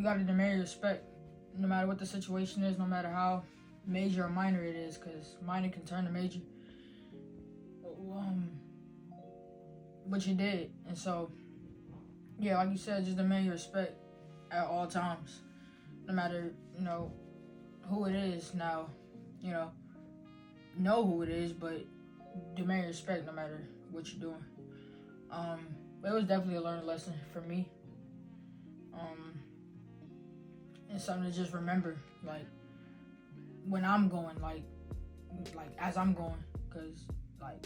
you gotta demand respect, no matter what the situation is, no matter how major or minor it is, because minor can turn to major. But you did, and so, yeah, like you said, just demand your respect at all times, no matter, who it is. Now, know who it is, but demand your respect no matter what you're doing. But it was definitely a learning lesson for me. And something to just remember, like, when I'm going, like as I'm going, because, like,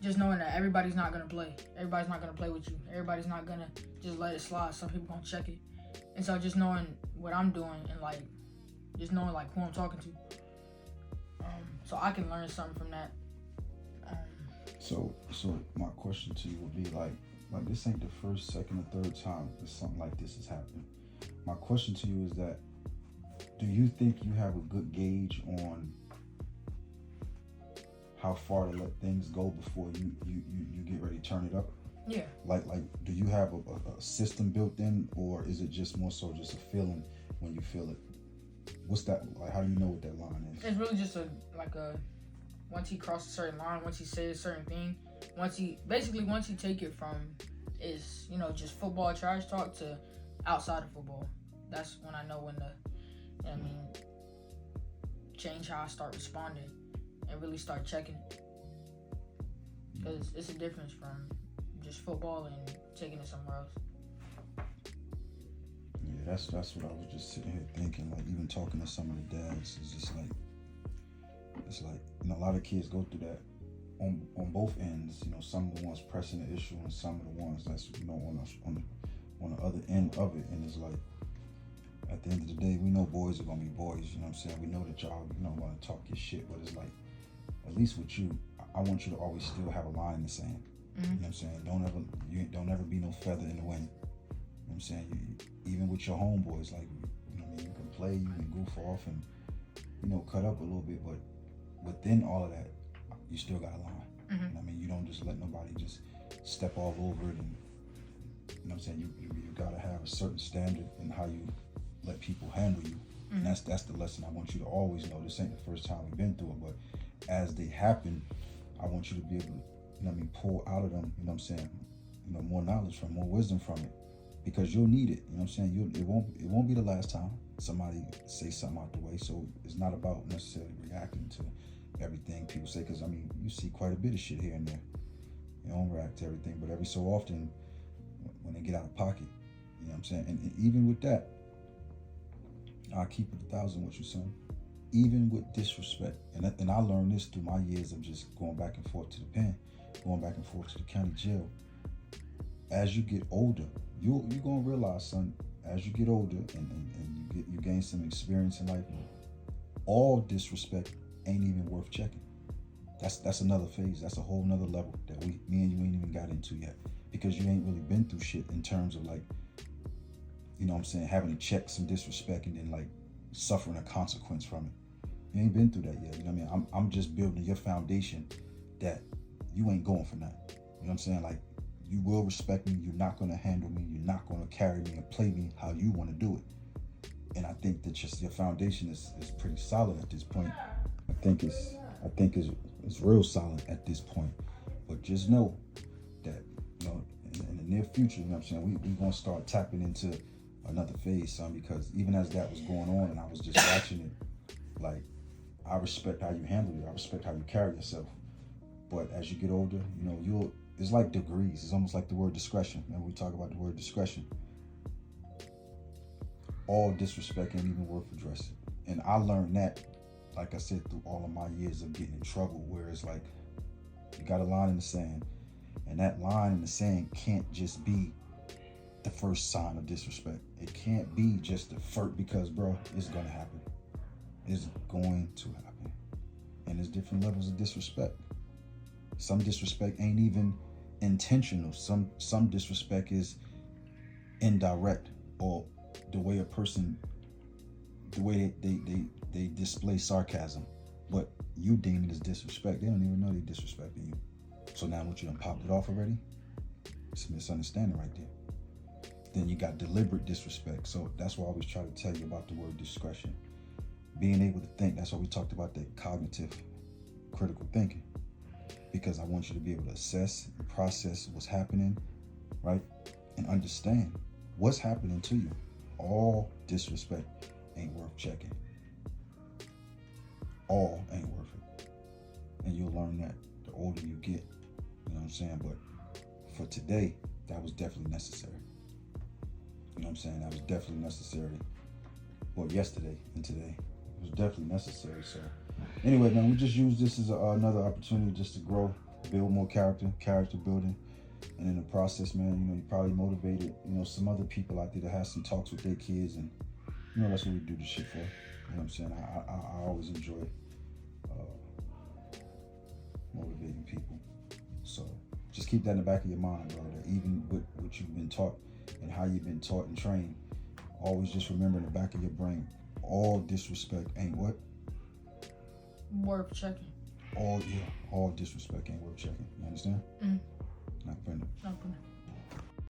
just knowing that everybody's not gonna play. Everybody's not gonna play with you. Everybody's not gonna just let it slide. Some people gonna check it. And so just knowing what I'm doing and, like, just knowing, like, who I'm talking to. So I can learn something from that. So my question to you would be like this ain't the first, second, or third time that something like this has happened. My question to you is that, do you think you have a good gauge on how far to let things go before you get ready to turn it up? Yeah. Like do you have a system built in, or is it just more so just a feeling when you feel it? What's that like? How do you know what that line is? It's really just once he crosses a certain line, once he says a certain thing, once he take it from is, just football trash talk to outside of football. That's when I know when change how I start responding and really start checking it. Because it's a difference from just football and taking it somewhere else. Yeah, that's what I was just sitting here thinking. Like, even talking to some of the dads, it's just like, a lot of kids go through that on both ends. Some of the ones pressing the issue, and some of the ones that's on the other end of it. And it's like, at the end of the day, we know boys are gonna be boys. You know what I'm saying? We know that y'all want to talk your shit, but it's like, at least with you, I want you to always still have a line in the sand. Mm-hmm. You know what I'm saying? Don't ever be no feather in the wind. You know what I'm saying? Even with your homeboys, like, you can play, you can goof off and, cut up a little bit, but within all of that, you still got a line. Mm-hmm. You don't just let nobody just step all over it, and, you know what I'm saying? You gotta have a certain standard in how you let people handle you. Mm-hmm. And that's the lesson I want you to always know. This ain't the first time we've been through it, but as they happen, I want you to be able to, pull out of them, more knowledge from, more wisdom from it, because you'll need it. You know what I'm saying? It won't be the last time somebody say something out the way. So it's not about necessarily reacting to everything people say, because you see quite a bit of shit here and there. You don't react to everything, but every so often, when they get out of pocket, you know what I'm saying? And even with that, I'll keep it 1,000 with you, son. Even with disrespect, and I learned this through my years of just going back and forth to the pen, going back and forth to the county jail. As you get older, you're gonna realize, son, as you get older and you gain some experience in life, all disrespect ain't even worth checking. That's another phase. That's a whole nother level that me and you ain't even got into yet, because you ain't really been through shit in terms of, like, having to check some disrespect and then, like, suffering a consequence from it. You ain't been through that yet. I'm just building your foundation that you ain't going for nothing. You know what I'm saying? Like, you will respect me. You're not going to handle me. You're not going to carry me and play me how you want to do it. And I think that just your foundation is pretty solid at this point. I think it's real solid at this point. But just know that, in the near future, we going to start tapping into another phase, son, because even as that was going on and I was just watching it, like, I respect how you handle it. I respect how you carry yourself. But as you get older, it's like degrees. It's almost like the word discretion. And we talk about the word discretion. All disrespect ain't even worth addressing. And I learned that, like I said, through all of my years of getting in trouble, where it's like, you got a line in the sand, and that line in the sand can't just be the first sign of disrespect. It can't be just the first, because, bro, it's gonna happen. It's going to happen. And there's different levels of disrespect. Some disrespect ain't even intentional. Some disrespect is indirect, or the way a person, the way they display sarcasm, but you deem it as disrespect. They don't even know they disrespecting you. So now what, you done popped it off already? It's a misunderstanding right there. Then you got deliberate disrespect. So that's why I always try to tell you about the word discretion. Being able to think. That's why we talked about that cognitive critical thinking. Because I want you to be able to assess and process what's happening, right? And understand what's happening to you. All disrespect ain't worth checking. All ain't worth it. And you'll learn that the older you get. You know what I'm saying? But for today, that was definitely necessary. You know what I'm saying? That was definitely necessary. Well, yesterday and today. It was definitely necessary. So anyway, man, we just use this as another opportunity just to grow, build more character building. And in the process, man, you know, you probably motivated, you know, some other people out there to have some talks with their kids. And, you know, that's what we do this shit for. You know what I'm saying? I always enjoy motivating people. So just keep that in the back of your mind, bro. That even with what you've been taught and how you've been taught and trained, always just remember in the back of your brain, all disrespect ain't what? Worth checking. All disrespect ain't worth checking. You understand?